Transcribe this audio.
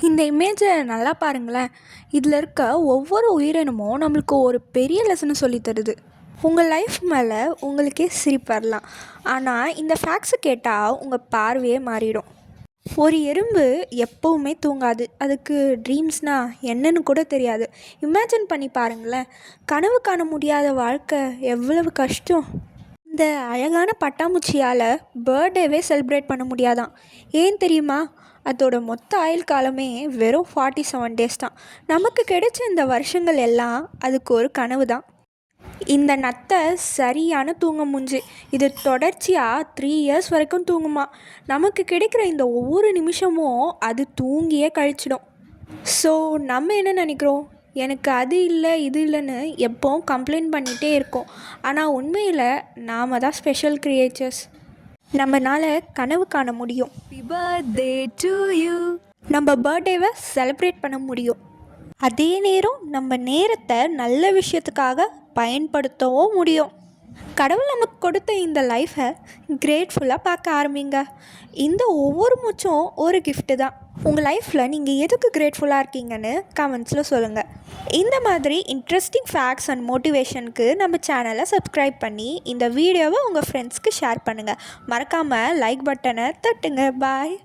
இந்த இமேஜை நல்லா பாருங்களேன். இதில் இருக்க ஒவ்வொரு உயிரினமும் நம்மளுக்கு ஒரு பெரிய லெசனை சொல்லி தருது. உங்கள் லைஃப் மேலே உங்களுக்கே சிரிப்பு வரலாம், ஆனால் இந்த ஃபேக்ட்ஸை கேட்டால் உங்கள் பார்வையே மாறிடும். ஒரு எறும்பு எப்போவுமே தூங்காது. அதுக்கு ட்ரீம்ஸ்னால் என்னன்னு கூட தெரியாது. இமேஜின் பண்ணி பாருங்களேன், கனவு காண முடியாத வாழ்க்கை எவ்வளவு கஷ்டம். இந்த அழகான பட்டாம்பூச்சியால் பர்த்டேவே செலிப்ரேட் பண்ண முடியாதான். ஏன் தெரியுமா? அதோட மொத்த ஆயுள் காலமே வெறும் 47 டேஸ் தான். நமக்கு கிடைச்ச இந்த வருஷங்கள் எல்லாம் அதுக்கு ஒரு கனவு தான். இந்த நத்தை சரியான தூங்க மூஞ்சி. இது தொடர்ச்சியாக 3 இயர்ஸ் வரைக்கும் தூங்குமா. நமக்கு கிடைக்கிற இந்த ஒவ்வொரு நிமிஷமும் அது தூங்கியே கழிச்சிடும். ஸோ நம்ம என்ன நினைக்கிறோம்? எனக்கு அது இல்லை இது இல்லைன்னு எப்போவும் கம்ப்ளைண்ட் பண்ணிகிட்டே இருக்கோம். ஆனால் உண்மையில் நாம் தான் ஸ்பெஷல் கிரியேச்சர்ஸ். நம்மளால் கனவு காண முடியும். Happy birthday to you. நம்ம பர்த்டேவை செலிப்ரேட் பண்ண முடியும். அதே நேரம் நம்ம நேரத்தை நல்ல விஷயத்துக்காக பயன்படுத்தவும் முடியும். கடவுள் நமக்கு கொடுத்த இந்த லைஃப்பை கிரேட்ஃபுல்லாக பார்க்க ஆரம்பிங்க. இந்த ஒவ்வொரு மூச்சும் ஒரு கிஃப்ட்டு தான். உங்கள் லைஃப்பில் நீங்கள் எதுக்கு கிரேட்ஃபுல்லாக இருக்கீங்கன்னு கமெண்ட்ஸில் சொல்லுங்கள். இந்த மாதிரி இன்ட்ரெஸ்டிங் ஃபேக்ட்ஸ் அண்ட் மோட்டிவேஷனுக்கு நம்ம சேனலை சப்ஸ்கிரைப் பண்ணி இந்த வீடியோவை உங்கள் ஃப்ரெண்ட்ஸ்க்கு ஷேர் பண்ணுங்கள். மறக்காமல் லைக் பட்டனை தட்டுங்க. பாய்.